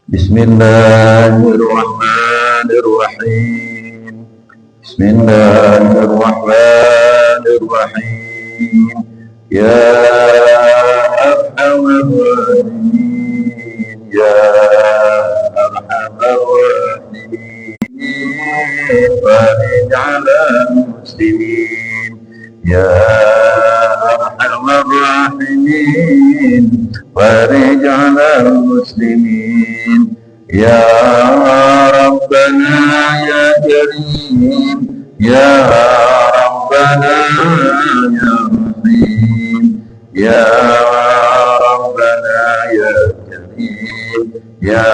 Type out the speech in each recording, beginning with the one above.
Bismillahirrahmanirrahim. Bismillahirrahmanirrahim. Ya Arhamar Rahimin, Ya Arhamar Rahimin, Farij 'alal muslimin, Ya Arhamar Rahimin, Farij 'alal muslimin, Ya Rabbana Ya Karim, Ya Rabbana Ya Rahim, Ya Rabbana Ya Karim, Ya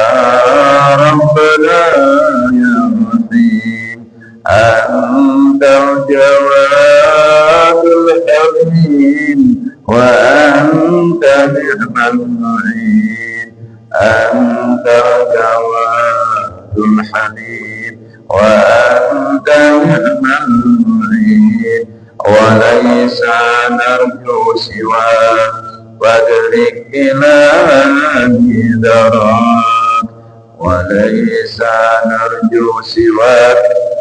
Rabbana Ya Rahim, Antal Jawadul Karim, wa Anta ni'mal mu'in, Anta Jawadul Halim, wa Anta ni'mal mu'in, wa laysa narju siwa fadrik ilahi darak, wa laysa narju siwa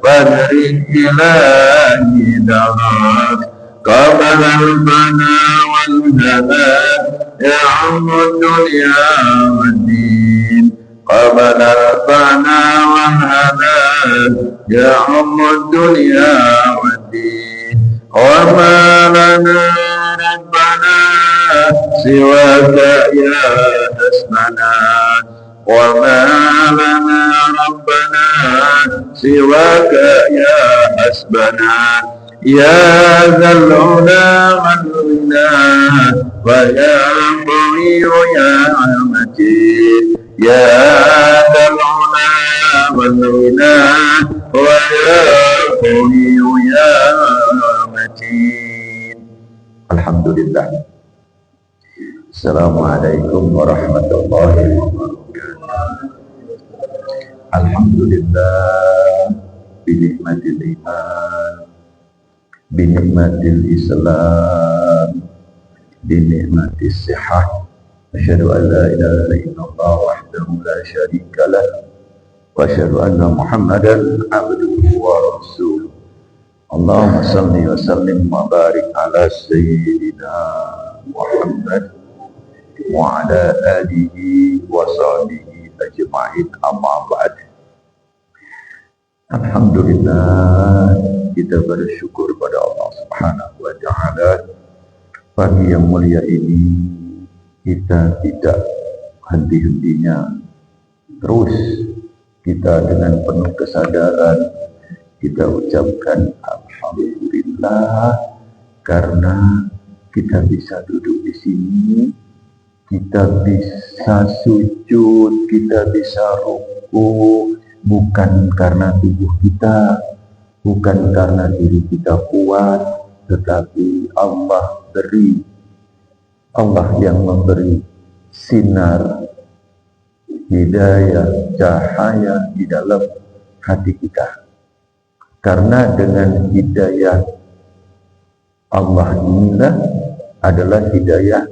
fadrik ilahi darak, qabla al-fana wal-habad يعم الدنيا والدين، قبل الفنا والهبال يعم الدنيا والدين، وما لنا ربنا سواك يا حسبنا، وما لنا ربنا سواك يا حسبنا، يا ذا العلا والغنى ويا قوي يا متين، يا ذا العلا والغنى ويا قوي يا متين. Alhamdulillah. Assalamualaikum warahmatullahi wabarakatuh. Alhamdulillah binikmatil iman, binikmatil Islam, binikmatis sihah. Asyhadu an la ilaha illallah wahdahu la syarika lah, wa asyhadu anna Muhammadan abduhu wa rasuluh. Allahumma salli wa sallim wa barik ala sayyidina Muhammad wa ala alihi wa sahbihi ajma'in, amma ba'd. Alhamdulillah, kita bersyukur pada Allah Subhanahu wa Ta'ala. Pagi yang mulia ini kita tidak henti-hentinya, terus kita dengan penuh kesadaran kita ucapkan Alhamdulillah, karena kita bisa duduk di sini, kita bisa sujud, kita bisa ruku, bukan karena tubuh kita, bukan karena diri kita kuat, tetapi Allah beri, Allah yang memberi sinar hidayah, cahaya di dalam hati kita. Karena dengan hidayah Allah inilah adalah hidayah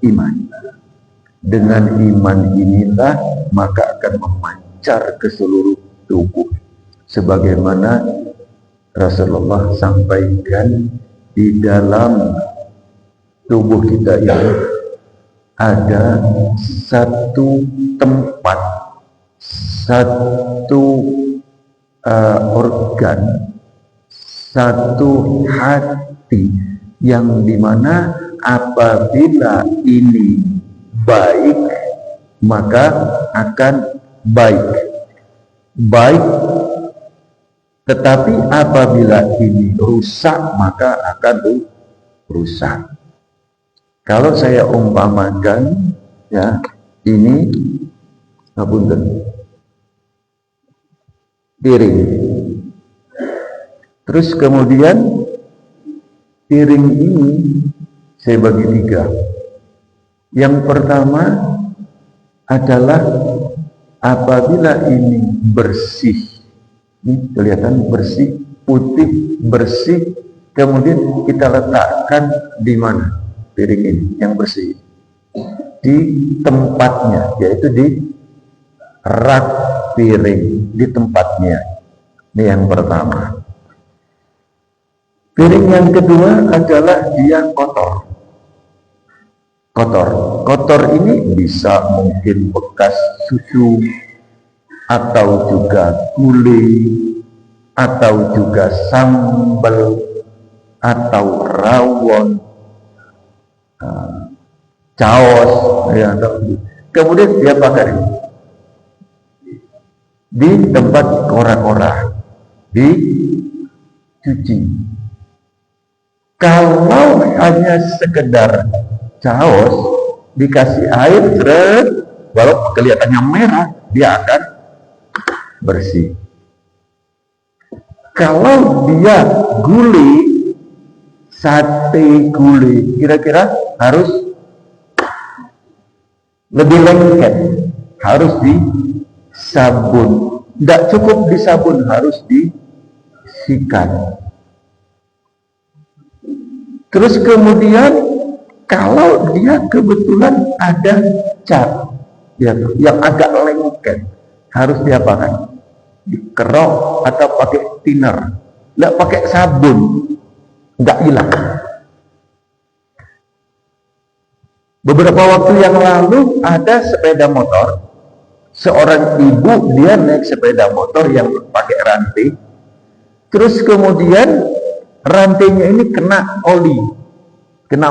iman. Dengan iman inilah maka akan memancar ke seluruh tubuh, sebagaimana Rasulullah sampaikan, di dalam tubuh kita ini ada satu tempat, satu organ, satu hati yang dimana apabila ini baik maka akan baik, tetapi apabila ini rusak maka akan rusak. Kalau saya umpamakan, ya, ini piring, terus kemudian piring ini saya bagi tiga. Yang pertama adalah apabila ini bersih, ini kelihatan bersih, putih, bersih, kemudian kita letakkan di mana piring ini yang bersih. di tempatnya, yaitu di rak piring, di tempatnya. Ini yang pertama. Piring yang kedua adalah dia kotor. Kotor ini bisa mungkin bekas susu, atau juga gulai, atau juga sambal, atau rawon, caos, ya. Kemudian dia bakar di tempat kora-kora, dicuci. Kalau hanya sekedar caos dikasih air, walau kelihatannya merah, dia akan bersih. Kalau dia gulai, sate gulai, kira-kira harus lebih lengket, harus di sabun. Tidak cukup di sabun, harus disikat. Terus kemudian kalau dia kebetulan ada cat, ya, yang agak lengket, harus diapakan? Dikerok atau pakai thinner, nggak pakai sabun, nggak hilang. Beberapa waktu yang lalu ada sepeda motor, seorang ibu dia naik sepeda motor yang pakai rantai, terus kemudian rantainya ini kena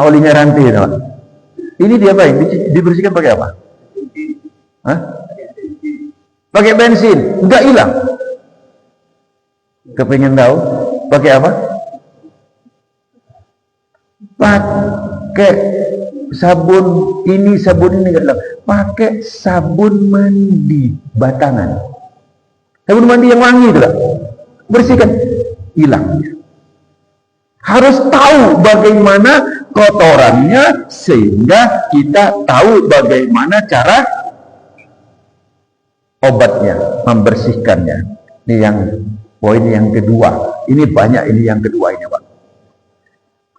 olinya rantai, ya. Ini dia apa? Dibersihkan pakai apa? Hah? Pakai bensin, enggak hilang. Kepengen tahu? Pakai apa? Pakai sabun ini enggak hilang. Pakai sabun mandi batangan. Sabun mandi yang wangi itu lah. Bersihkan, hilang. Harus tahu bagaimana kotorannya sehingga kita tahu bagaimana cara obatnya, membersihkannya. Ini yang poin yang kedua. Ini banyak, ini yang kedua ini, Pak.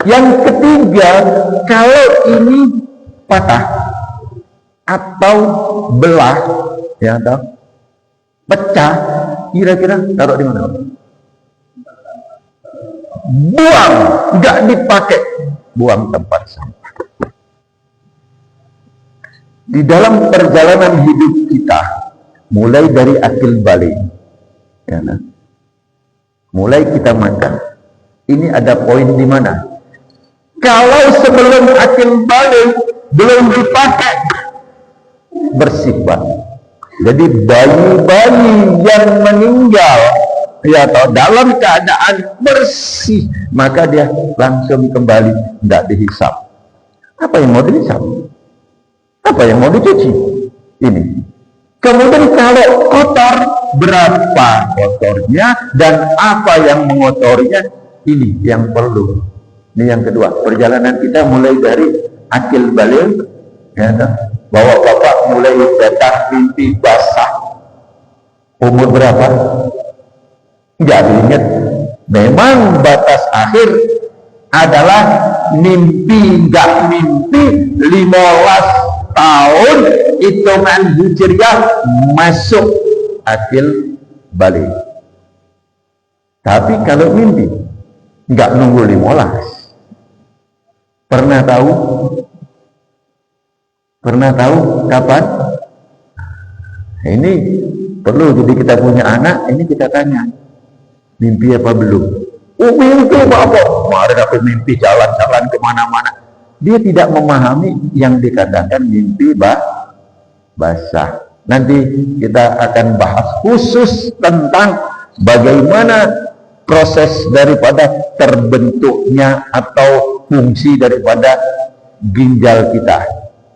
Yang ketiga, kalau ini patah atau belah, ya, atau pecah, kira-kira taruh di mana, Pak? Buang, nggak dipakai, buang tempat sampah. Di dalam perjalanan hidup kita, mulai dari akil balik, ya, nah, mulai kita makan, ini ada poin di mana? Kalau sebelum akil balik belum dipakai, bersih, Pak. Jadi bayi-bayi yang meninggal, ya, atau dalam keadaan bersih, maka dia langsung kembali, tidak dihisap. Apa yang mau dihisap? Apa yang mau dicuci? Ini. Kemudian kalau kotor, berapa kotornya dan apa yang mengotorinya? Ini yang perlu. Ini yang kedua. Perjalanan kita mulai dari akil balik, ya, bahwa Bapak mulai datang mimpi basah. Umur berapa? Nggak diingat. Memang batas akhir adalah mimpi, nggak mimpi 15 tahun hitungan hijriah masuk akil balik. Tapi kalau mimpi nggak nunggu 15. Pernah tahu kapan? Ini perlu, jadi kita punya anak, ini kita tanya, mimpi apa belum? Oh, mimpi apa? Kemarin aku mimpi jalan-jalan kemana-mana. Dia tidak memahami yang dikatakan mimpi basah. Nanti kita akan bahas khusus tentang bagaimana proses daripada terbentuknya atau fungsi daripada ginjal kita.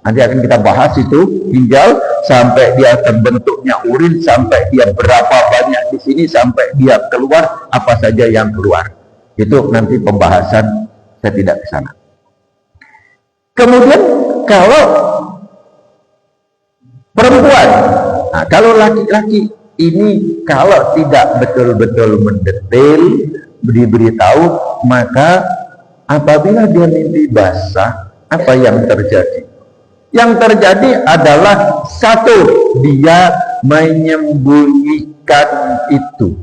Nanti akan kita bahas itu ginjal, sampai dia terbentuknya urin, sampai dia berapa banyak di sini, sampai dia keluar, apa saja yang keluar. Itu nanti pembahasan, saya tidak ke sana. Kemudian kalau perempuan, nah, kalau laki-laki ini kalau tidak betul-betul mendetail, diberitahu, maka apabila dia mimpi basah, apa yang terjadi? Yang terjadi adalah satu, dia menyembunyikan itu.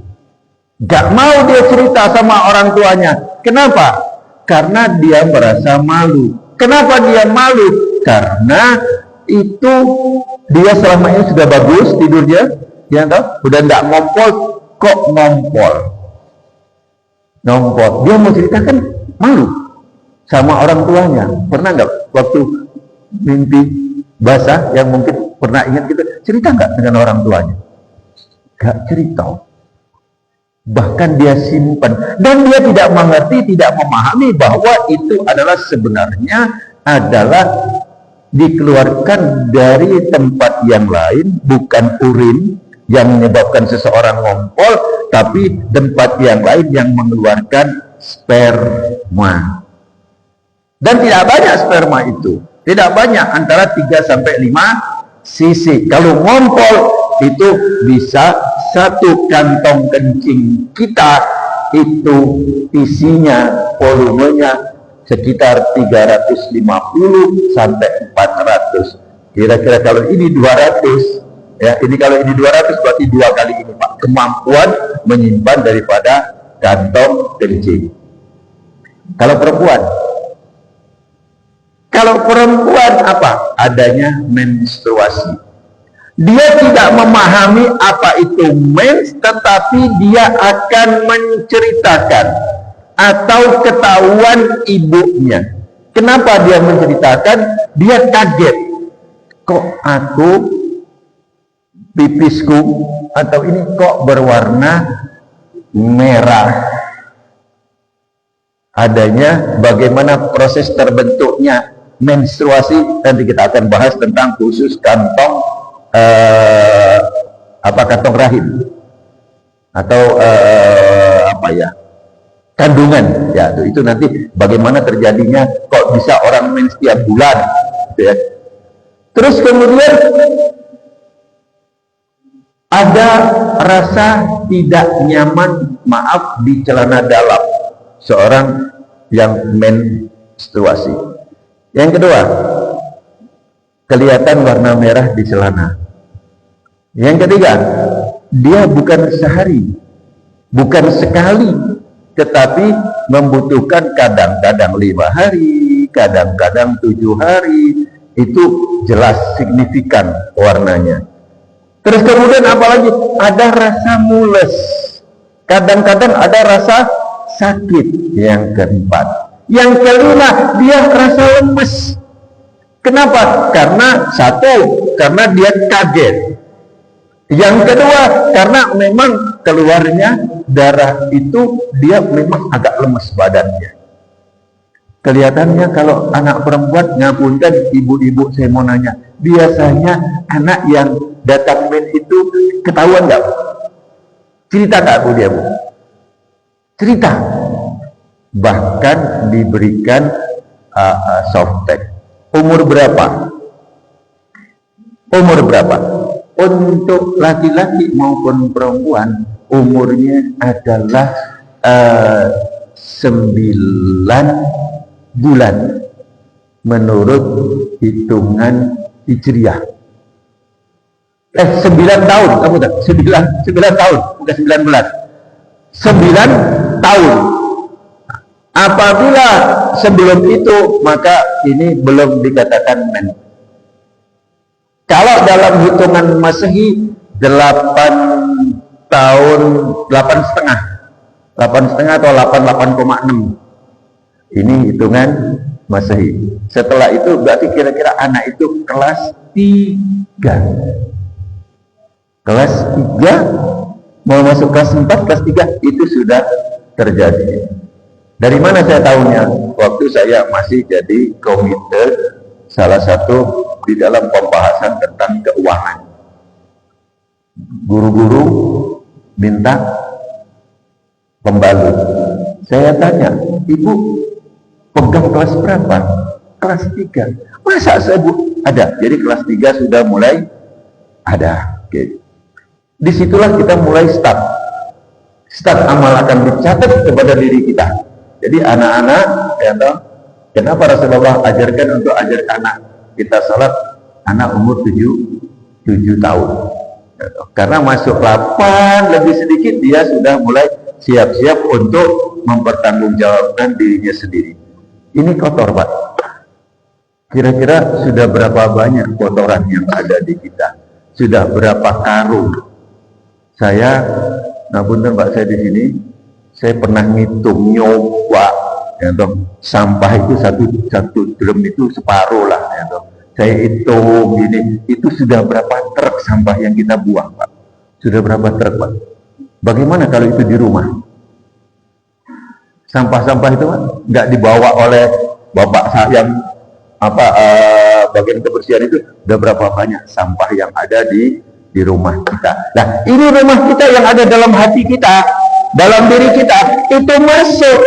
Gak mau dia cerita sama orang tuanya. Kenapa? Karena dia merasa malu. Kenapa dia malu? Karena itu dia selama ini sudah bagus tidurnya, ya toh, udah nggak ngompol, kok ngompol. Dia mau ceritakan malu sama orang tuanya. Pernah nggak waktu mimpi basah yang mungkin pernah ingat gitu, cerita nggak dengan orang tuanya? Nggak cerita. Bahkan dia simpan, dan dia tidak mengerti, tidak memahami bahwa itu adalah sebenarnya adalah dikeluarkan dari tempat yang lain, bukan urin yang menyebabkan seseorang ngompol, tapi tempat yang lain yang mengeluarkan sperma. Dan tidak banyak sperma itu, tidak banyak, antara 3 sampai 5 cc. Kalau ngompol itu bisa 1 kantong kencing kita itu isinya, volumenya sekitar 350 sampai 400. Kira-kira kalau ini 200, ya, ini kalau ini 200 berarti 2 kali ini, Pak, kemampuan menyimpan daripada kantong kencing. Kalau perempuan apa? Adanya menstruasi. Dia tidak memahami apa itu mens, tetapi dia akan menceritakan atau ketahuan ibunya. Kenapa dia menceritakan? Dia kaget. Kok aku pipisku atau ini kok berwarna merah? Adanya bagaimana proses terbentuknya menstruasi, nanti kita akan bahas tentang khusus kantong kantong rahim atau kandungan, ya itu nanti bagaimana terjadinya, kok bisa orang mens setiap bulan, gitu ya. Terus kemudian ada rasa tidak nyaman, maaf, di celana dalam seorang yang menstruasi. Yang kedua, kelihatan warna merah di celana. Yang ketiga, dia bukan sehari, bukan sekali, tetapi membutuhkan kadang-kadang 5 hari, kadang-kadang 7 hari. Itu jelas signifikan warnanya. Terus kemudian apalagi? Ada rasa mules, kadang-kadang ada rasa sakit. Yang keempat, yang kelima, dia rasa lemes. Kenapa? Karena karena dia kaget. Yang kedua, karena memang keluarnya darah itu dia memang agak lemes badannya. Kelihatannya kalau anak perempuan, ngapunten ibu-ibu, saya mau nanya, biasanya anak yang datang men itu ketahuan nggak? Cerita nggak Bu dia, Bu? Cerita. Bahkan diberikan softtek. Umur berapa? Untuk laki-laki maupun perempuan umurnya adalah 9 bulan menurut hitungan Hijriah. 9 tahun, kamu tahu? 9 tahun, bukan 9 bulan. 9 tahun. Apabila sebelum itu, maka ini belum dikatakan men. Kalau dalam hitungan Masehi 8 tahun, 8,5 atau 8,6. Ini hitungan Masehi. Setelah itu berarti kira-kira anak itu kelas 3. Kelas 3 mau masuk kelas 4, kelas 3 itu sudah terjadi. Dari mana saya tahunya? Waktu saya masih jadi komite salah satu di dalam pembahasan tentang keuangan. Guru-guru minta pembalut. Saya tanya, Ibu pegang kelas berapa? Kelas 3. Masa saya, Bu? Ada. Jadi kelas 3 sudah mulai ada. Oke. Disitulah kita mulai start amal akan dicatat kepada diri kita. Jadi anak-anak, ya toh, kenapa Rasulullah ajarkan untuk ajar anak kita sholat anak umur 7 tahun. Karena masuk 8 lebih sedikit dia sudah mulai siap-siap untuk mempertanggungjawabkan dirinya sendiri. Ini kotor, Pak. Kira-kira sudah berapa banyak kotoran yang ada di kita? Sudah berapa karung? Saya, punten Pak, saya di sini, saya pernah ngitung, nyoba, ya toh, sampah itu satu drum itu separuh lah, ya toh. Saya hitung ini, itu sudah berapa truk sampah yang kita buang, Pak? Sudah berapa truk, Pak? Bagaimana kalau itu di rumah? Sampah-sampah itu, Pak, nggak dibawa oleh bapak saya yang bagian kebersihan itu, udah berapa banyak sampah yang ada di rumah kita. Nah, ini rumah kita yang ada dalam hati kita, dalam diri kita, itu masuk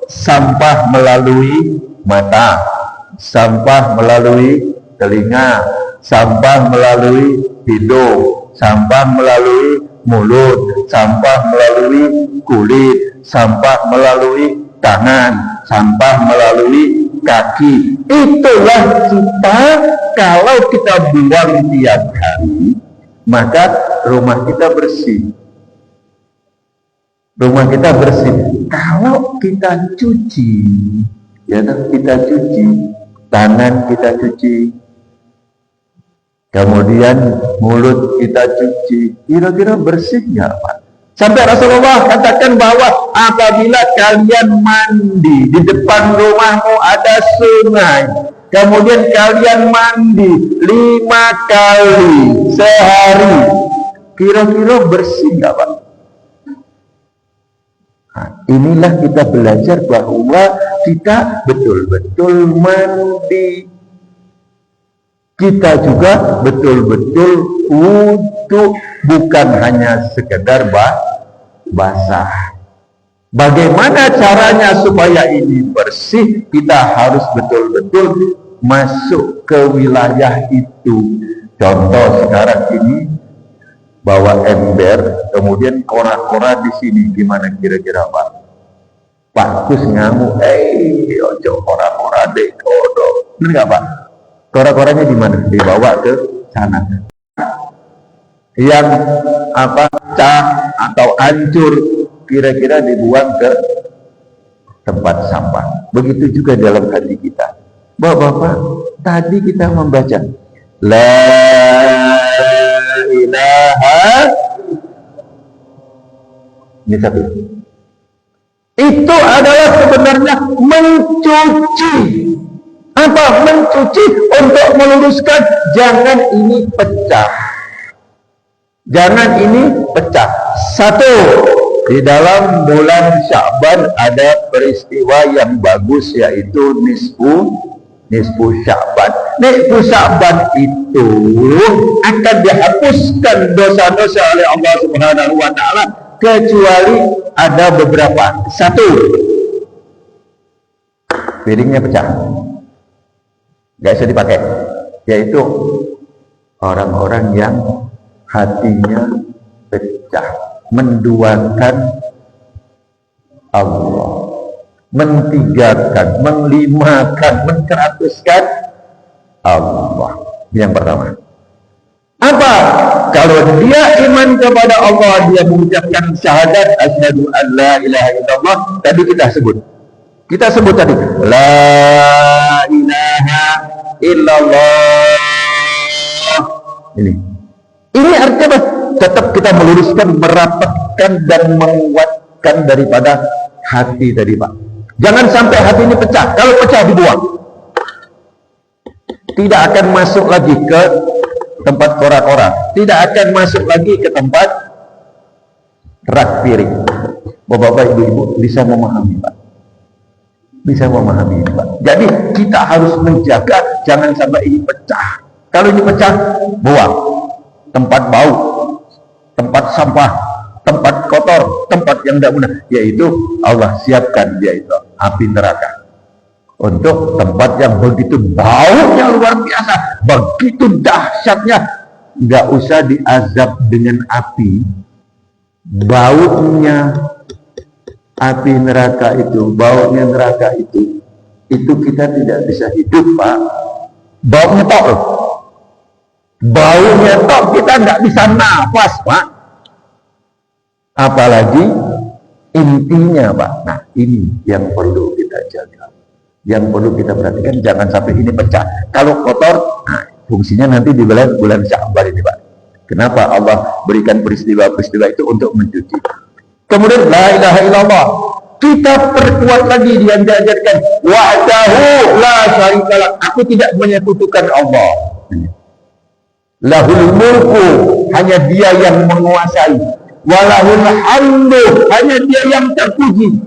sampah melalui mata, sampah melalui telinga, sampah melalui hidung, sampah melalui mulut, sampah melalui kulit, sampah melalui tangan, sampah melalui kaki. Itulah kita, kalau kita buang tiap hari, maka rumah kita bersih. Rumah kita bersih. Kalau kita cuci, ya kita cuci, tangan kita cuci, kemudian mulut kita cuci, kira-kira bersih nggak, Pak? Sampai Rasulullah katakan bahwa apabila kalian mandi, di depan rumahmu ada sungai, kemudian kalian mandi 5 kali sehari, kira-kira bersih nggak, Pak? Nah, inilah kita belajar bahwa kita betul-betul mandi. Kita juga betul-betul wudu, bukan hanya sekedar basah. Bagaimana caranya supaya ini bersih? Kita harus betul-betul masuk ke wilayah itu. Contoh sekarang ini, bawa ember, kemudian kora-kora di sini, gimana kira-kira, Pak? Pak Kus ngamuk, ojo kora-kora deh, kodo. Benar nggak, Pak? Kora-koranya di mana? Dibawa ke sana. Yang pecah atau hancur, kira-kira dibuang ke tempat sampah. Begitu juga dalam hati kita. Bapak-bapak, tadi kita membaca La ilaha, ini satu. Itu adalah sebenarnya mencuci. Apa? Mencuci untuk meluruskan, jangan ini pecah, jangan ini pecah. Satu, di dalam bulan Sya'ban ada peristiwa yang bagus, yaitu nisfu Sya'ban. Nisfu Sya'ban itu akan dihapuskan dosa-dosa oleh Allah Subhanahu wa Ta'ala, kecuali ada beberapa. Satu, piringnya pecah, nggak bisa dipakai, yaitu orang-orang yang hatinya pecah, menduakan Allah, mentigakan, menglimakan, menteratuskan Allah. Yang pertama, apa? Kalau dia iman kepada Allah, dia mengucapkan syahadat asyhadu an la ilaha illallah. Tadi kita sebut tadi la ilaha illallah. Ini artinya tetap kita meluruskan, merapatkan dan menguatkan daripada hati tadi, Pak. Jangan sampai hati ini pecah. Kalau pecah, dibuang. Tidak akan masuk lagi ke tempat kora-kora, tidak akan masuk lagi ke tempat rak piring. Bapak-bapak, ibu-ibu bisa memahami, Pak? Bisa memahami ini, Pak? Jadi kita harus menjaga jangan sampai ini pecah. Kalau ini pecah, buang. Tempat bau, tempat sampah, tempat kotor, tempat yang tidak benar, yaitu Allah siapkan, yaitu api neraka. Untuk tempat yang begitu baunya luar biasa, begitu dahsyatnya, nggak usah diazab dengan api. Baunya api neraka itu, baunya neraka itu kita tidak bisa hidup, Pak. Baunya tok loh. Baunya tok, kita nggak bisa nafas, Pak. Apalagi intinya, Pak. Nah, ini yang perlu kita jaga. Yang perlu kita perhatikan, jangan sampai ini pecah. Kalau kotor, nah, fungsinya nanti di bulan Sya'ban ini, Pak. Kenapa Allah berikan peristiwa-peristiwa itu untuk mencuci? Kemudian la ilaha illallah. Kita perkuat lagi, yang diajarkan wahdahu la syarikalah. Aku tidak menyekutukan Allah. Lahul mulku, hanya Dia yang menguasai. Walahul hamdu, hanya Dia yang terpuji.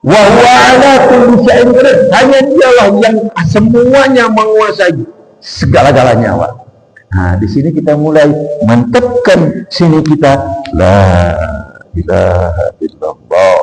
Wa huwa ala kulli syai'in qadir, hanya Dialah yang semuanya menguasai segala-galanya, Pak. Nah, di sini kita mulai mantapkan sini kita la ilaha illallah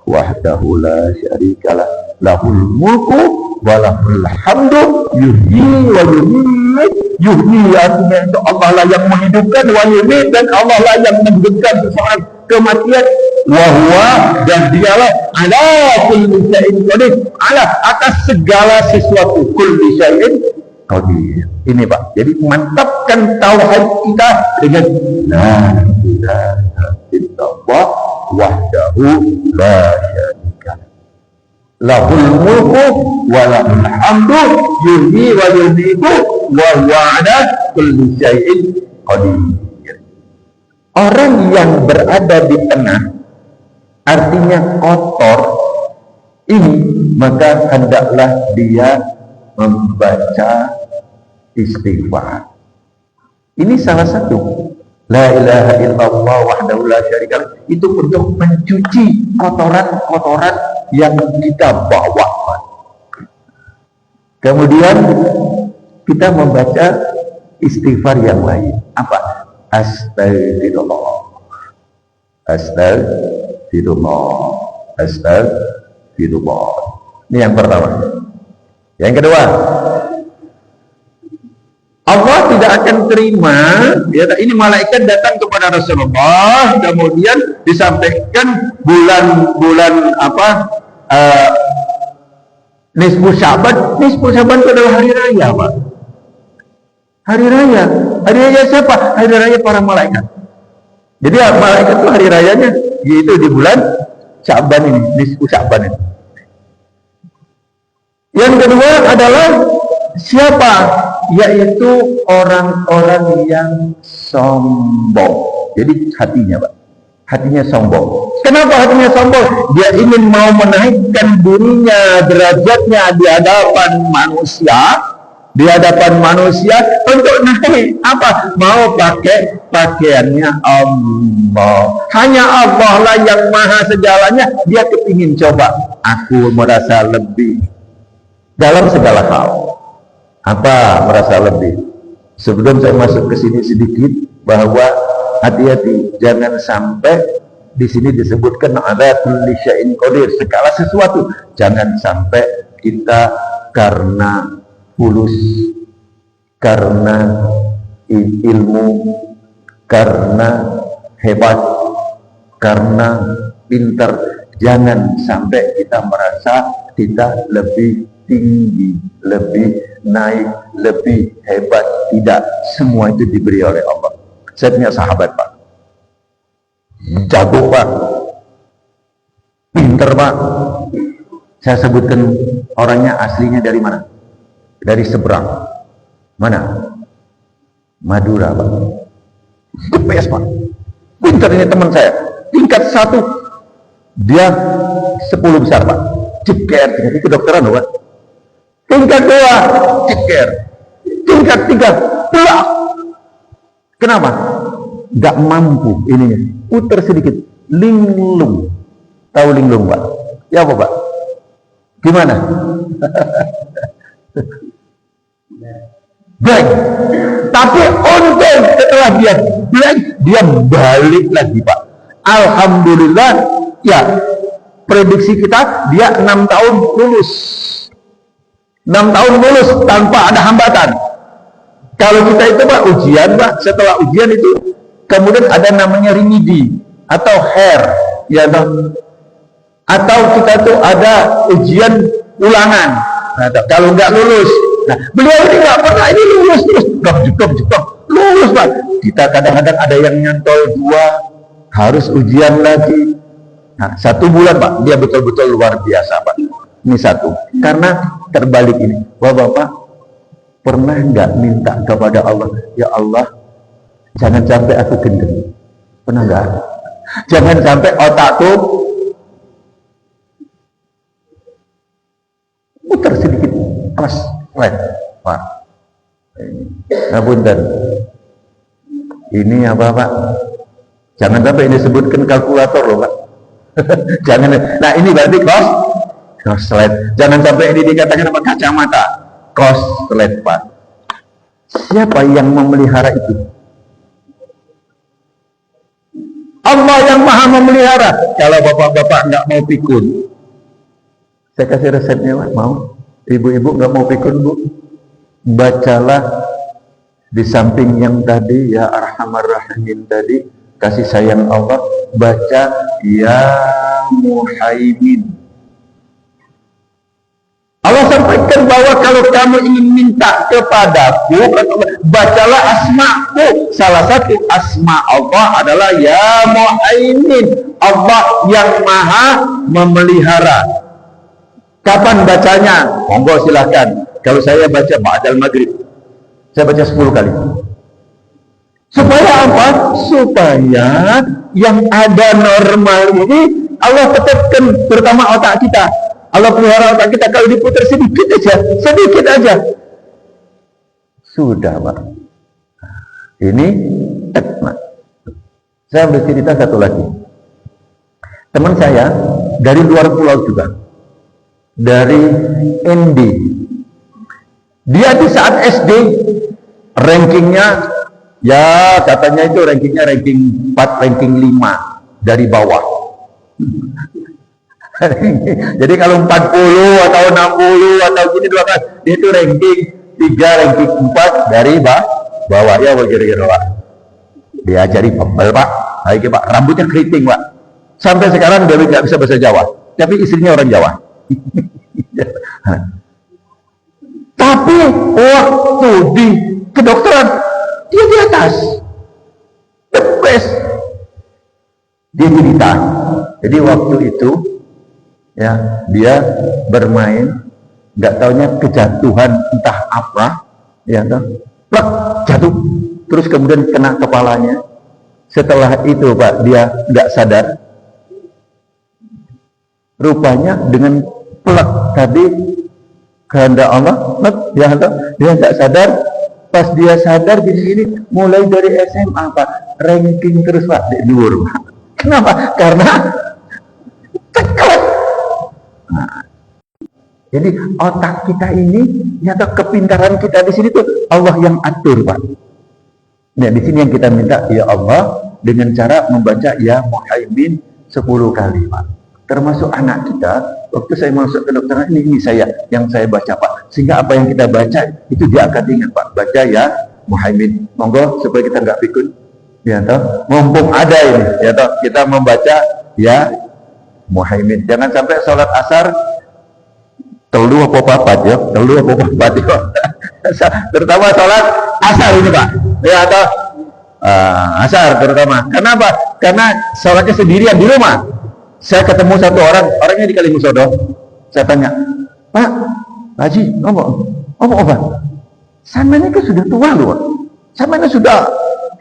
wahdahu la syarikalah lahul mulku wa lahul hamdu yuhyi wa yumiit. Yuhyi artinya itu Allah lah yang menghidupkan, wa yumiit, dan Allah lah yang menghidupkan seseorang kematian. Wa huwa, dan Dialah ala kulli syai'in qadir, ala atas segala sesuatu, kulli syai'in qadir. Ini, Pak. Jadi mantapkan tauhid kita dengan la ilaha illallah wahdahu la syarika lahul mulku wa lahul hamdu yuhyi wa yumiitu wa huwa ala kulli syai'in qadir. Orang yang berada di tengah, artinya kotor ini, maka hendaklah dia membaca istighfar. Ini salah satu. La ilaha illallah wahdahu la syarikalah, itu untuk mencuci kotoran-kotoran yang kita bawa. Kemudian kita membaca istighfar yang lain. Apa? Astagfirullah, astagfirullah, astagfirullah. Ini yang pertama. Yang kedua, Allah tidak akan terima, ya, ini malaikat datang kepada Rasulullah, kemudian disampaikan bulan apa, nisfu Sya'ban. Nisfu Sya'ban itu adalah hari raya, Pak. Hari raya siapa? Hari raya para malaikat. Jadi malaikat itu hari rayanya yaitu di bulan Sya'ban ini, nisfu Sya'ban ini. Yang kedua adalah siapa? Yaitu orang-orang yang sombong. Jadi hatinya, Pak, hatinya sombong. Kenapa hatinya sombong? Dia ingin mau menaikkan dirinya, derajatnya di hadapan manusia, untuk naik apa? Mau pakai pakaiannya Allah. Hanya Allah lah yang maha segalanya. Dia kepingin coba, aku merasa lebih dalam segala hal. Apa merasa lebih? Sebelum saya masuk ke sini sedikit, bahwa hati-hati, jangan sampai di sini disebutkan ada kulli syai'in qadir, segala sesuatu. Jangan sampai kita karena fulus, karena ilmu, karena hebat, karena pintar, jangan sampai kita merasa kita lebih tinggi, lebih naik, lebih hebat. Tidak, semua itu diberi oleh Allah. Saya punya sahabat, Pak, jago, Pak, pinter, Pak. Saya sebutkan orangnya, aslinya dari mana? Dari seberang. Mana? Madura, Pak. The best, Pak. Pinter ini teman saya. Tingkat 1, dia 10 besar, Pak. Ceker, itu kedokteran loh, Pak. Tingkat 2, ceker. Tingkat 3, pelak. Kenapa? Gak mampu ininya. Putar sedikit. Linglung. Tahu linglung, Pak? Ya apa, Pak? Gimana? Blank. Tapi untung setelah dia blank, dia balik lagi, Pak. Alhamdulillah, ya, prediksi kita dia 6 tahun lulus. 6 tahun lulus tanpa ada hambatan. Kalau kita itu, Pak, ujian, Pak, setelah ujian itu kemudian ada namanya remedi atau hair, ya, atau kita tuh ada ujian ulangan. Nah, kalau nggak lulus Nah, beliau ini nggak pernah, ini lulus terus, jebak, lulus Pak. Kita kadang-kadang ada yang nyantol 2, harus ujian lagi. Nah, 1 bulan Pak, dia betul-betul luar biasa Pak. Ini 1. Karena terbalik ini, wah Bapak pernah nggak minta kepada Allah, ya Allah, jangan sampai aku gendeng. Pernah nggak? Jangan sampai otakku putar sedikit, awas, Pak. Ngapunten. Ini apa Pak? Jangan sampai ini disebutkan kalkulator loh Pak. Jangan. Nah ini berarti koslet. Jangan sampai ini dikatakan apa kacamata. Koslet Pak. Siapa yang memelihara itu? Allah yang maha memelihara. Kalau bapak-bapak nggak mau pikun, saya kasih resepnya Pak. Mau? Ibu-ibu nggak mau pikun Bu? Bacalah di samping yang tadi ya Arhamar Rahimin tadi, kasih sayang Allah, baca ya Muhaimin. Allah sampaikan bahwa kalau kamu ingin minta kepadaku, bacalah asma'ku. Salah satu asma Allah adalah ya Muhaimin, Allah yang maha memelihara. Kapan bacanya? Monggo silahkan. Kalau saya baca ba'dal maghrib, saya baca 10 kali. Supaya apa? Supaya yang ada normal ini Allah tetapkan, terutama otak kita. Allah pelihara otak kita, kalau diputar sedikit aja. Sudah Pak. Ini Pak. Saya bercerita satu lagi. Teman saya dari luar pulau juga, dari ND. Dia di saat SD rankingnya ya katanya itu rankingnya ranking 4, ranking 5 dari bawah. Jadi kalau 40 atau 60 atau gini 12, dia itu ranking 3, ranking 4 dari bawah ya kira-kira Pak. Diajari pembel Pak, lagi Pak, rambutnya keriting Pak. Sampai sekarang dia nggak bisa bahasa Jawa, tapi istrinya orang Jawa. Tapi waktu di kedokteran dia di atas, the best. Dia cerita. Jadi waktu itu ya dia bermain, nggak taunya kejatuhan entah apa, ya plak, jatuh, terus kemudian kena kepalanya. Setelah itu Pak dia nggak sadar. Rupanya dengan plak tadi kehendak Allah, dia nggak sadar. Pas dia sadar gini-gini, mulai dari SMA Pak, ranking terus Pak di luar Pak. Kenapa? Karena ceklek. Nah, jadi otak kita ini, nyata kepintaran kita di sini tuh Allah yang atur Pak. Nah di sini yang kita minta, ya Allah, dengan cara membaca ya Muhaimin 10 kali Pak. Termasuk anak kita, waktu saya masuk ke dokteran ini saya yang saya baca Pak, sehingga apa yang kita baca itu dia akan ingat Pak. Baca ya Muhaimin, monggo supaya kita nggak pikun, ya toh, mumpung ada ini, ya toh, kita membaca ya Muhaimin. Jangan sampai sholat asar telu apa papat ya, terutama sholat asar ini Pak, ya toh, asar terutama. Kenapa? Karena sholatnya sendirian di rumah. Saya ketemu satu orang, orangnya di Kalimusodo. Saya tanya, Pak, Haji, apa? Samanya kan sudah tua loh. Samanya sudah,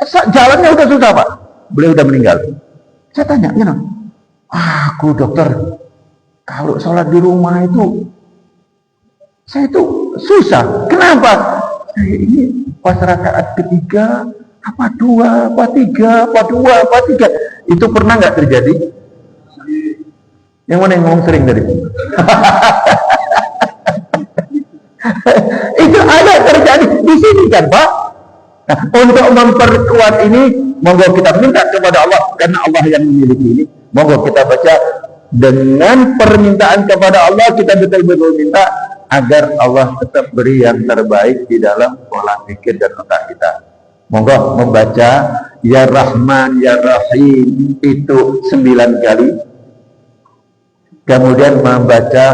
jalannya udah susah Pak. Beliau udah meninggal. Saya tanya, aku dokter, kalau sholat di rumah itu, saya itu susah. Kenapa? Saya ini pas rakaat ketiga, apa 2, apa 3, apa 2, apa 3. Itu pernah nggak terjadi? Yang mana yang ngomong sering tadi? Itu ada terjadi di sini kan Pak. Nah, untuk memperkuat ini, monggo kita minta kepada Allah, karena Allah yang memiliki ini. Monggo kita baca dengan permintaan kepada Allah, kita betul-betul minta agar Allah tetap beri yang terbaik di dalam pola pikir dan otak kita. Monggo membaca ya Rahman ya Rahim itu 9 kali. Kemudian membaca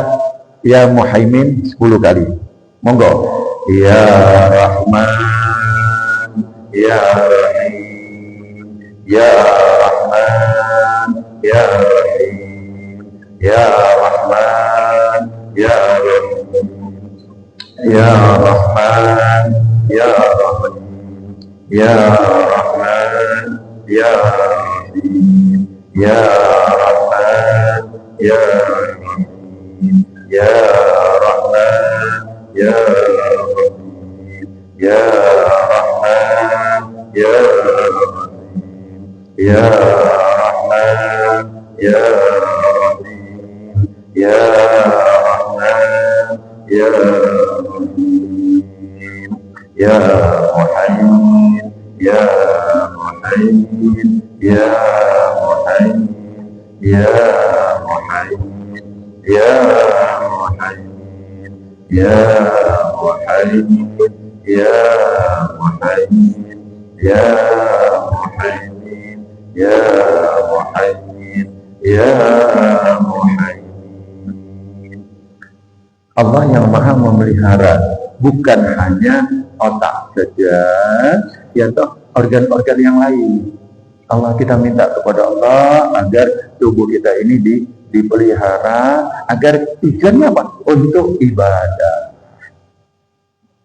ya Muhaimin 10 kali. Monggo. Ya Rahman, Ya Rahim, Ya Rahman, Ya Rahim, Ya Rahman, Ya Rahim, Ya Rahman, Ya Rahim, Ya Rahman, Ya Rahim, Ya Rahman, Ya Rahim, Ya Rahman, Ya Rahim, Ya Rahman, Ya Rahim, Ya Rahman, Ya Rahim, Ya Rahman, Ya Rahim, Ya Muhaymin, Ya Muhaymin, Ya Muhaymin, Ya Muhaymin, Ya Muhaymin, Ya Muhaymin, Ya Muhaymin, Ya Muhaymin, Ya Muhaymin, Ya Muhaymin. Allah yang maha memelihara bukan hanya otak saja, ya toh organ-organ yang lain. Allah, kita minta kepada Allah agar tubuh kita ini dipelihara, agar tujuannya apa? Untuk ibadah.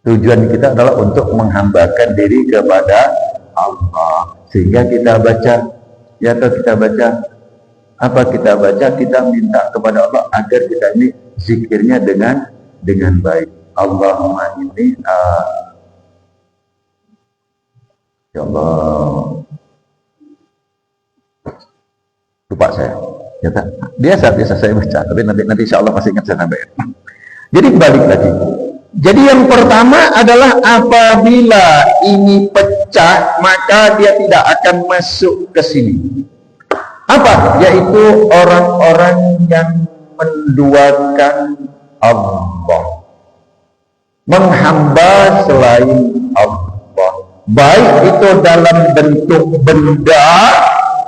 Tujuan kita adalah untuk menghambakan diri kepada Allah. Sehingga kita baca, ya toh kita baca, apa kita baca? Kita minta kepada Allah agar kita ini zikirnya dengan baik. Allahumma inni ya Allah, lupa saya. Ya, biasa saya baca, tapi nanti insya Allah masih ingat saya sampaikan. Jadi balik lagi. Jadi yang pertama adalah apabila ini pecah, maka dia tidak akan masuk ke sini. Apa? Yaitu orang-orang yang menduakan Allah, menghamba selain Allah, baik itu dalam bentuk benda,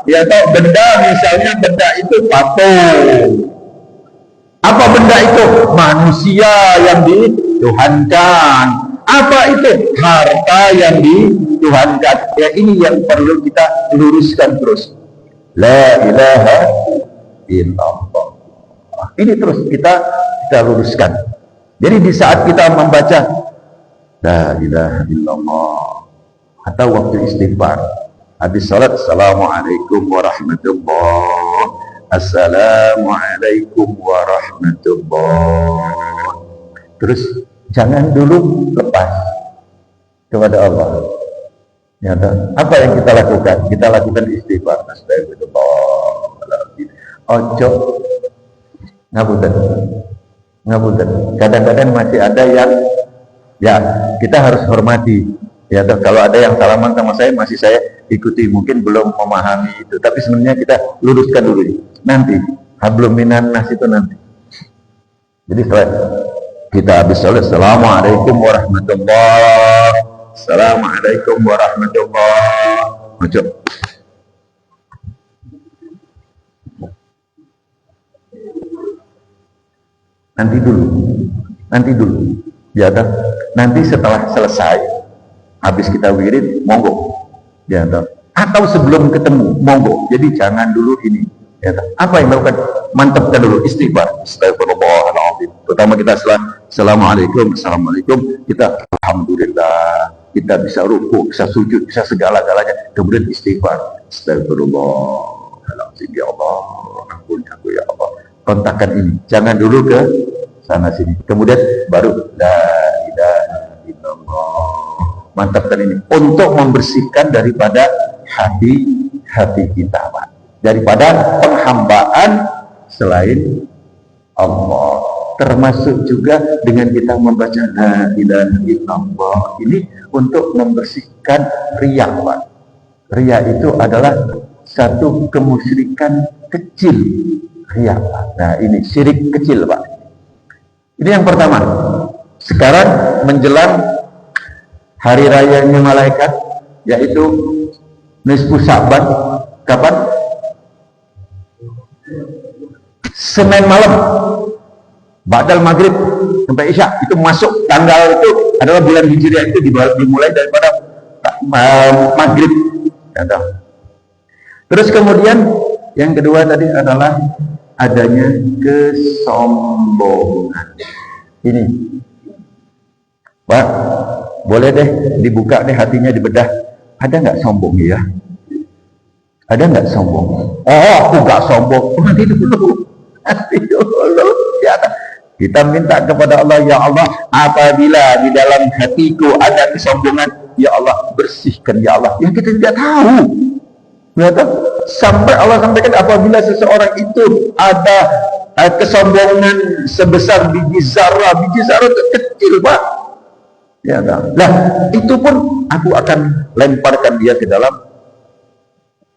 ya atau benda, misalnya benda itu patung. Apa benda itu? Manusia yang dituhankan. Apa itu? Harta yang dituhankan. Ya, ini yang perlu kita luruskan terus. La ilaha illallah. Ini terus kita luruskan. Jadi di saat kita membaca la ilaha illallah atau waktu istighfar, habis salat, assalamualaikum warahmatullahi, assalamualaikum warahmatullahi. Terus jangan dulu lepas kepada Allah. Ya, apa yang kita lakukan? Kita lakukan istighfar. Astagfirullahaladzim. Ojo ngapunten. Kadang-kadang masih ada yang, ya kita harus hormati. Ya, kalau ada yang salaman sama saya, masih saya ikuti, mungkin belum memahami itu. Tapi sebenarnya kita luruskan dulu. Nanti hablum minan nas itu nanti. Jadi setelah kita habis salat, assalamualaikum warahmatullahi, assalamualaikum warahmatullahi. Ojo. Nanti dulu. Ya kan? Nanti setelah selesai, habis kita wirid, monggo. Ya kan? Atau sebelum ketemu, monggo. Jadi jangan dulu ini. Ya kan? Apa yang dilakukan? Mantapkan dulu istighfar. Astagfirullahaladzim. Pertama kita assalamualaikum, kita alhamdulillah. Kita bisa ruku, bisa sujud, bisa segala-galanya. Kemudian istighfar. Astagfirullahaladzim. Ya Allah, ampuni aku ya Allah. Kontakkan ini, jangan dulu ke sana sini. Kemudian baru la ilaha illallah. Mantapkan ini untuk membersihkan daripada hati kita, Pak. Daripada penghambaan selain Allah. Termasuk juga dengan kita membaca la ilaha illallah ini untuk membersihkan riya, Pak. Riya itu adalah satu kemusyrikan kecil. Riya. Nah, ini syirik kecil, Pak. Ini yang pertama. Sekarang menjelang hari rayanya malaikat, yaitu nisfu Sya'ban. Kapan? Senin malam. Ba'dal maghrib sampai isya itu masuk tanggal itu adalah bulan Hijriah itu dimulai daripada maghrib. Terus kemudian yang kedua tadi adalah adanya kesombongan. Ini, Pak, boleh deh dibuka deh hatinya, dibedah. Ada nggak sombong ya? Ada nggak sombong? Oh, aku nggak sombong. Nanti dulu. Ya, kita minta kepada Allah, ya Allah, apabila di dalam hatiku ada kesombongan, ya Allah bersihkan, ya Allah. Yang kita tidak tahu. Sampai Allah sampaikan apabila seseorang itu ada kesombongan sebesar biji zarah itu kecil, Pak. Ya, nah, itu pun aku akan lemparkan dia ke dalam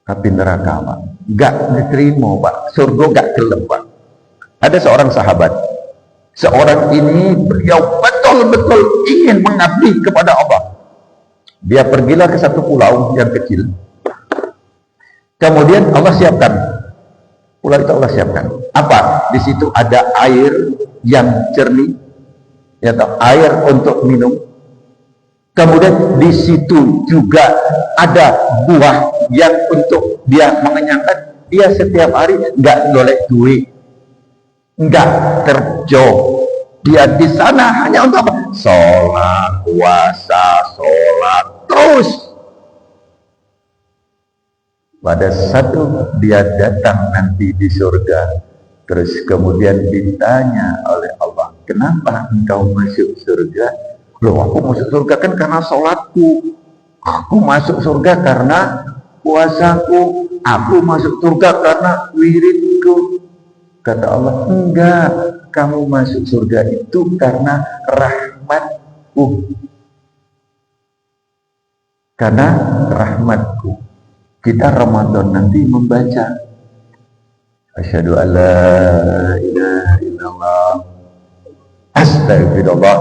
api neraka, Pak. Gak diterima, Pak. Surga gak gelem, Pak. Ada seorang sahabat. Seorang ini beliau betul-betul ingin mengabdi kepada Allah. Dia pergilah ke satu pulau yang kecil. Kemudian Allah siapkan. Pulau itu Allah siapkan. Apa? Di situ ada air yang jernih. Ya, air untuk minum. Kemudian di situ juga ada buah yang untuk dia mengenyangkan. Dia setiap hari nggak golek duit, nggak kerja. Dia di sana hanya untuk apa? Sholat, puasa, sholat terus. Pada satu dia datang nanti di surga, terus kemudian ditanya oleh Allah, kenapa engkau masuk surga? Loh, aku masuk surga kan karena sholatku. Aku masuk surga karena puasaku. Aku masuk surga karena wiridku. Kata Allah, enggak, kamu masuk surga itu karena rahmatku. Karena rahmatku. Kita Ramadan nanti membaca asyhadu alla ilaha illallah astagfirullah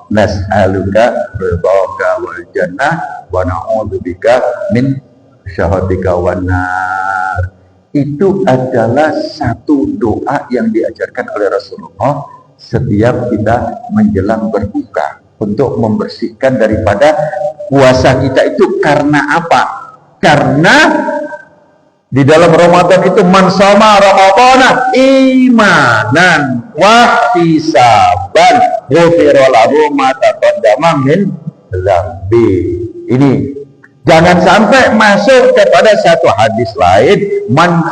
nas'aluka ridhaka wal jannah wa na'udzubika min syahhatika wan nar. Itu adalah satu doa yang diajarkan oleh Rasulullah setiap kita menjelang berbuka untuk membersihkan daripada puasa kita itu. Karena apa? Karena di dalam Ramadan itu man shoma ramadhana imanan wa ihtisaban ghufira lahu ma taqaddama min dzambi. Ini jangan sampai masuk kepada satu hadis lain, man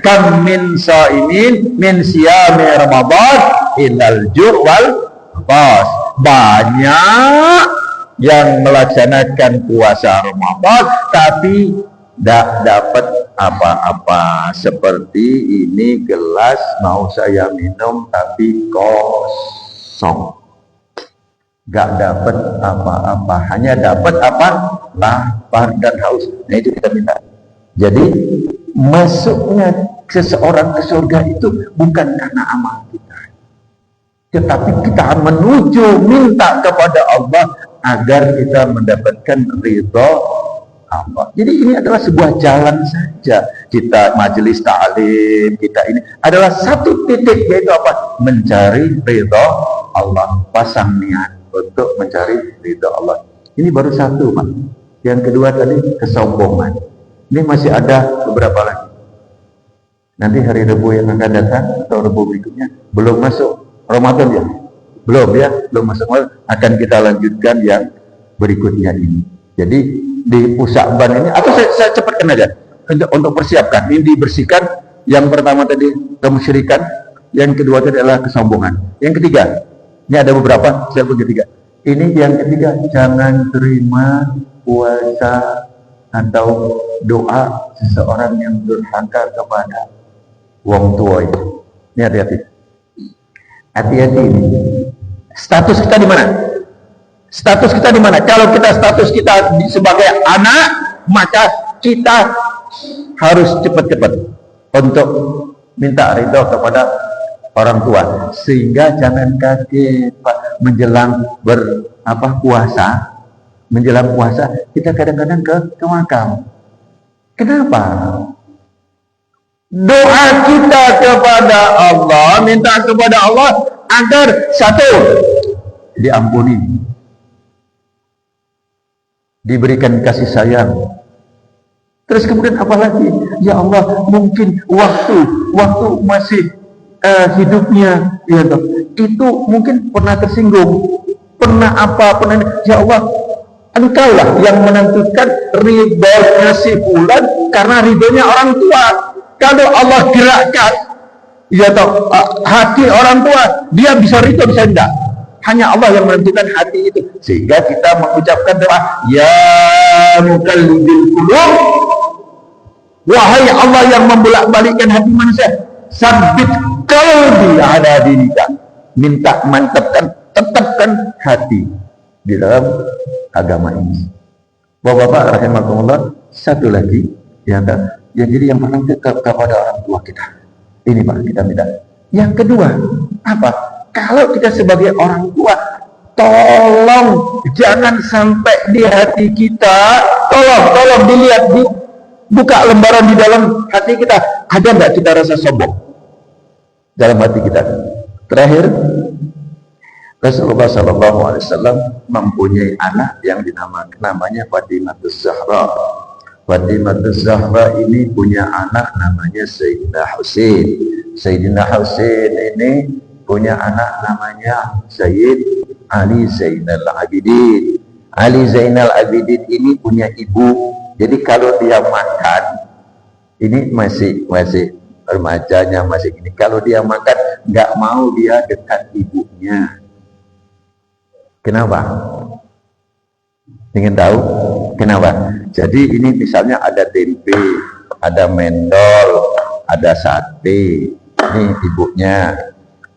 kam min shaimin min siyami ramadan ilal ju' wal atas. Banyak yang melaksanakan puasa Ramadan tapi tidak dapat apa-apa. Seperti ini gelas mau saya minum tapi kosong, gak dapat apa-apa, hanya dapat apa? Lapar dan haus. Nah, itu kita minta. Jadi masuknya seseorang ke surga itu bukan karena amal kita, tetapi kita menuju minta kepada Allah agar kita mendapatkan ridho Allah. Jadi ini adalah sebuah jalan saja. Kita majelis ta'lim, kita ini adalah satu titik, yaitu apa? Mencari ridho Allah. Pasang niat untuk mencari ridho Allah. Ini baru satu, Pak. Yang kedua tadi kesombongan. Ini masih ada beberapa lagi. Nanti hari Rabu yang akan datang atau Rabu berikutnya belum masuk Ramadan ya. Belum masuk. Akan kita lanjutkan yang berikutnya ini. Jadi di Usakban ini, atau saya cepatkan aja untuk persiapkan. Ini dibersihkan. Yang pertama tadi kemusyrikan, yang kedua tadi adalah kesombongan. Yang ketiga, ini ada beberapa, saya bagi tiga. Ini yang ketiga, jangan terima puasa atau doa seseorang yang durhaka kepada wong tua itu. Ini hati-hati. Hati-hati ini. Status kita di mana? Status kita di mana? Kalau kita status kita sebagai anak, maka kita harus cepat-cepat untuk minta ridho kepada orang tua. Sehingga jangan kaget, Pak, menjelang puasa. Menjelang puasa kita kadang-kadang ke makam. Kenapa? Doa kita kepada Allah, minta kepada Allah agar satu, diampuni, diberikan kasih sayang. Terus kemudian apa lagi? Ya Allah, mungkin waktu masih hidupnya, ya toh, itu mungkin pernah tersinggung, pernah apa, pernah. Ya Allah, Engkaulah yang menentukan ridhonya si fulan karena ridhonya orang tua. Kalau Allah gerakkan, ya toh, hati orang tua, dia bisa ridho, bisa enggak. Hanya Allah yang menentukan hati itu. Sehingga kita mengucapkan doa, ya muqallibal qulub, wahai Allah yang membolak-balikkan hati manusia, sabit qalbi ala dinika. Minta mantapkan, tetapkan hati di dalam agama ini. Bapak-bapak rahimakumullah, satu lagi ya, jadi yang pertama kepada orang tua kita. Ini Pak, kita minta. Yang kedua, apa? Kalau kita sebagai orang tua, tolong jangan sampai di hati kita, tolong dilihat, buka lembaran di dalam hati kita, ada nggak kita rasa sombong dalam hati kita? Terakhir, Rasulullah SAW mempunyai anak yang namanya Fatimatus Zahra. Fatimatus Zahra ini punya anak namanya Sayyidina Husain. Sayyidina Husain ini punya anak namanya Sayyid Ali Zainal Abidin. Ali Zainal Abidin ini punya ibu. Jadi kalau dia makan, ini masih remajanya, masih gini. Kalau dia makan, nggak mau dia dekat ibunya. Kenapa? Ingin tahu kenapa? Jadi ini misalnya ada tempe, ada mendol, ada sate. Ini ibunya,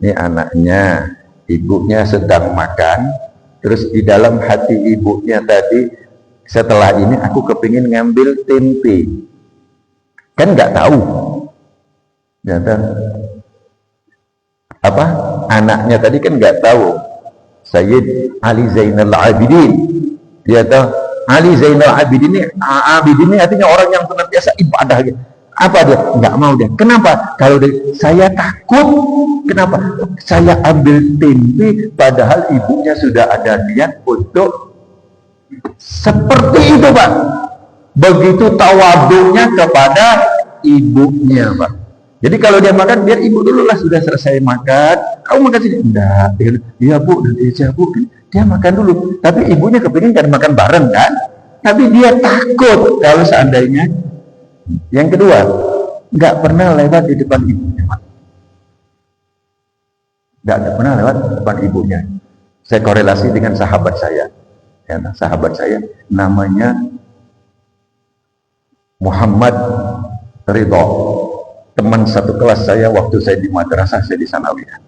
ini anaknya. Ibunya sedang makan, terus di dalam hati ibunya tadi, setelah ini aku kepingin ngambil tempe. Kan nggak tahu. Nyata. Apa? Anaknya tadi kan nggak tahu. Sayyid Ali Zainal Abidin, dia tahu Ali Zainal Abidin ini artinya orang yang senantiasa ibadah. Apa dia? Nggak mau dia. Kenapa? Kalau saya takut. Kenapa? Saya ambil tempe padahal ibunya sudah ada niat untuk seperti itu, Pak. Begitu tawadhunya kepada ibunya, Pak. Jadi kalau dia makan, biar ibu dulu lah, sudah selesai makan. Kamu makan sini? Enggak. Iya Bu, nanti aja Bu. Dia makan dulu. Tapi ibunya kepingin kan makan bareng kan? Tapi dia takut kalau seandainya. Yang kedua, nggak pernah lewat di depan ibunya, Pak. Nggak pernah lewat di depan ibunya. Saya korelasi dengan sahabat saya. Ya, sahabat saya namanya Muhammad Ridho. Teman satu kelas saya waktu saya di madrasah, saya di Sanawiyah.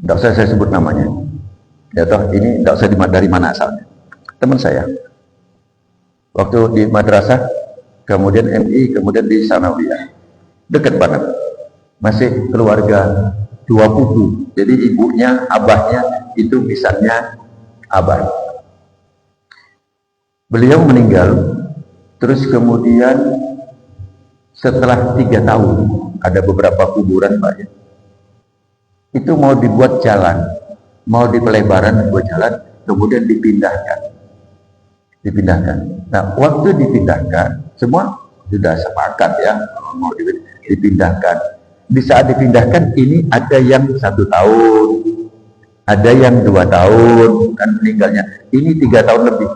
Tidak usah saya sebut namanya. Ya toh, ini tidak usah dari mana asalnya. Teman saya. Waktu di madrasah, kemudian MI, kemudian di Sanawiyah. Dekat banget. Masih keluarga 2 pupu. Jadi ibunya, abahnya itu misalnya abah. Beliau meninggal, terus kemudian setelah 3 tahun, ada beberapa kuburan Pak ya, itu mau dibuat jalan, mau dipelebaran buat jalan, kemudian dipindahkan. Nah, waktu dipindahkan, semua sudah sepakat ya, mau dipindahkan. Di saat dipindahkan, ini ada yang 1 tahun, ada yang 2 tahun, kan meninggalnya. Ini 3 tahun lebih.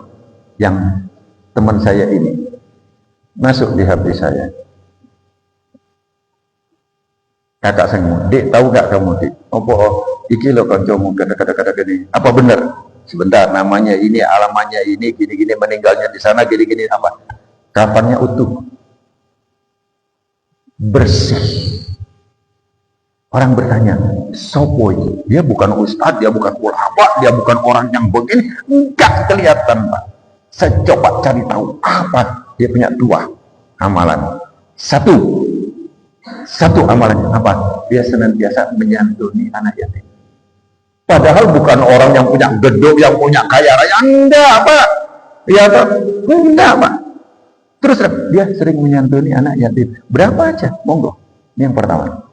Yang teman saya ini masuk di HP saya. Kakak saya ngomong, Dek, tahu gak kamu, Dek? Apa? Iki lo kancamu kata-kata gini. Apa benar? Sebentar, namanya ini, alamannya ini, gini-gini, meninggalnya di sana, gini-gini, apa? Kafannya utuh. Bersih. Orang bertanya, sopo itu? Dia bukan ustadz, dia bukan ulama, dia bukan orang yang begini. Enggak kelihatan, Pak. Saya coba cari tahu apa. Dia punya 2 amalan. Satu amalannya apa? Dia senantiasa menyantuni anak yatim. Padahal bukan orang yang punya gedung, yang punya kaya raya. Enggak, Pak. Ya, Pak. Enggak, Pak. Terus dia sering menyantuni anak yatim. Berapa aja, monggo. Ini yang pertama.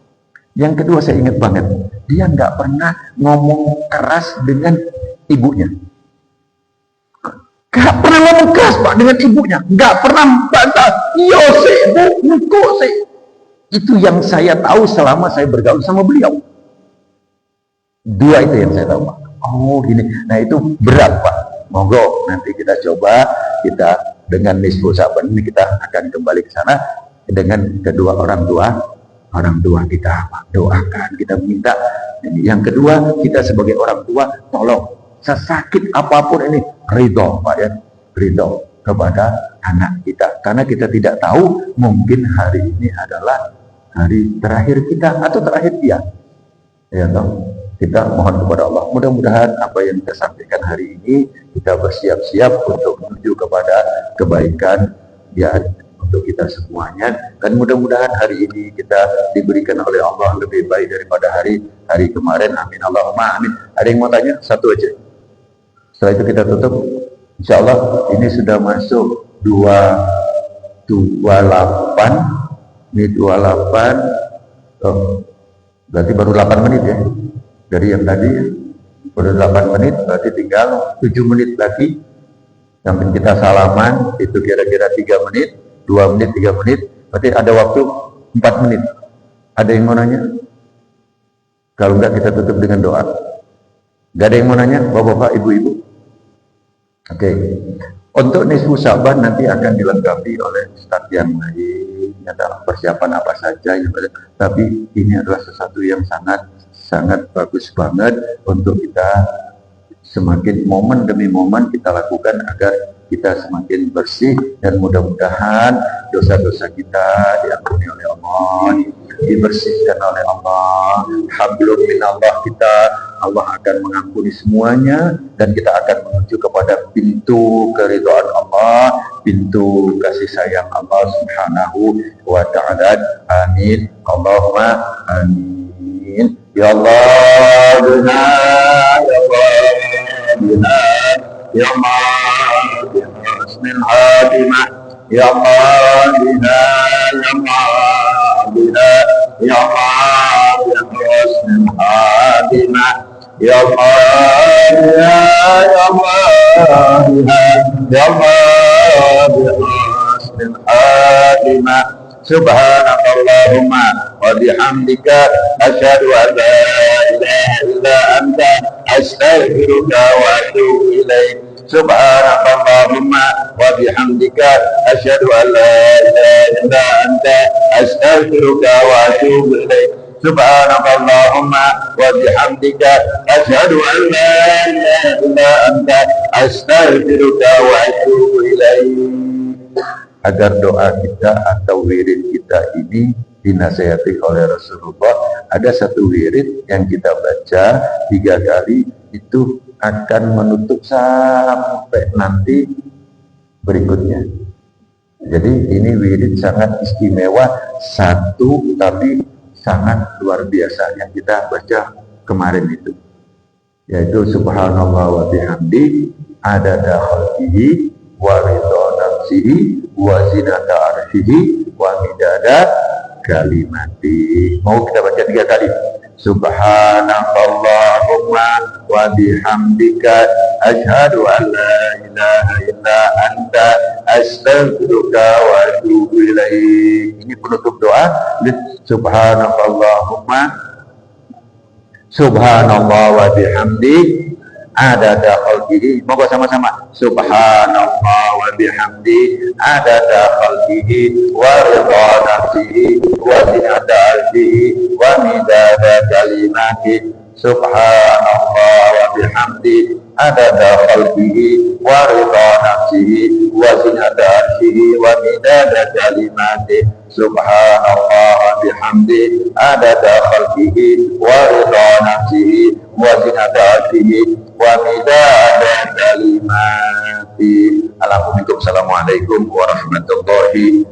Yang kedua saya ingat banget, dia nggak pernah ngomong keras dengan ibunya. Nggak pernah ngomong keras Pak dengan ibunya. Nggak pernah bantah. Yo sih, bu, sih. Itu yang saya tahu selama saya bergaul sama beliau. Dua itu yang saya tahu Pak. Oh gini, nah itu berat Pak. Monggo nanti kita coba, kita dengan nisfu saban ini kita akan kembali ke sana dengan kedua orang tua kita Pak. Doakan, kita minta. Yang kedua, kita sebagai orang tua tolong sesakit apapun ini ridho Pak ya, ridho kepada anak kita, karena kita tidak tahu mungkin hari ini adalah hari terakhir kita atau terakhir dia ya toh. Kita mohon kepada Allah, mudah-mudahan apa yang kita sampaikan hari ini kita bersiap-siap untuk menuju kepada kebaikan ya untuk kita semuanya, dan mudah-mudahan hari ini kita diberikan oleh Allah lebih baik daripada hari kemarin. Amin Allahumma amin. Ada yang mau tanya? Satu aja. Setelah itu kita tutup. Insya Allah ini sudah masuk 28. Ini 28. Oh, berarti baru 8 menit ya. Dari yang tadi ya. Baru 8 menit, berarti tinggal 7 menit lagi. Sampai kita salaman, itu kira-kira 3 menit, 2 menit, 3 menit. Berarti ada waktu 4 menit. Ada yang mau nanya? Kalau enggak kita tutup dengan doa. Gak ada yang mau nanya, bapak-bapak, ibu-ibu? Oke. Untuk nisfu Sa'ban nanti akan dilengkapi oleh ustadz yang lain. Ada persiapan apa saja yang ada. Tapi ini adalah sesuatu yang sangat bagus banget untuk kita semakin momen demi momen kita lakukan agar kita semakin bersih, dan mudah-mudahan dosa-dosa kita diampuni oleh Allah, dibersihkan oleh Allah. Hablum minallah, kita Allah akan mengampuni semuanya, dan kita akan menuju kepada pintu keridhaan Allah, pintu kasih sayang Allah Subhanahu wa ta'ala. Amin Allahumma amin. Ya Allah bina, ya Allah bina, ya Allah bihusnil khatimah, ya Allah bina, ya Allah bina, ya Allah bihusnil khatimah, ya Allah bina, ya Allah bina, ya Allah bihusnil khatimah. Subhanakallahumma wa bihamdika asyhadu an la ilaha illa anta astaghfiruka wa atubu ilaik. Subhanakallahumma wa bihamdika asyhadu an la ilaha illa anta astaghfiruka wa atubu ilaik. Subhanakallahumma wa bihamdika asyhadu an la ilaha illa anta astaghfiruka wa atubu ilaik. Agar doa kita atau wirid kita ini dinasihati oleh Rasulullah. Ada satu wirid yang kita baca 3 kali, itu akan menutup sampai nanti berikutnya. Jadi ini wirid sangat istimewa, satu tapi sangat luar biasa yang kita baca kemarin itu, yaitu subhanallah wa bihamdi adada khalqihi wa ridha nafsihi wa zinata arsyihi wa midada kalimati. Mau kita baca 3 kali. Subhanakallahumma wa bihamdika asyhadu an la ilaha illa anta astaghfiruka wa atubu ilaik. Ini penutup doa. Subhanallah wa bihamdi adada khalqihi. Moga sama-sama. Subhanallah wa bihamdi adada khalqihi wa ridha nafsihi wa zinata arsyihi wa midada kalimati. Subhanallah wa bihamdi adada khalqihi wa ridha nafsihi wa zinata arsyihi wa midada kalimati. Subhanallah wa bihamdi adada khalqihi wa ridha nafsihi wa zinata arsyihi wa midada kalimati. Assalamualaikum warahmatullahi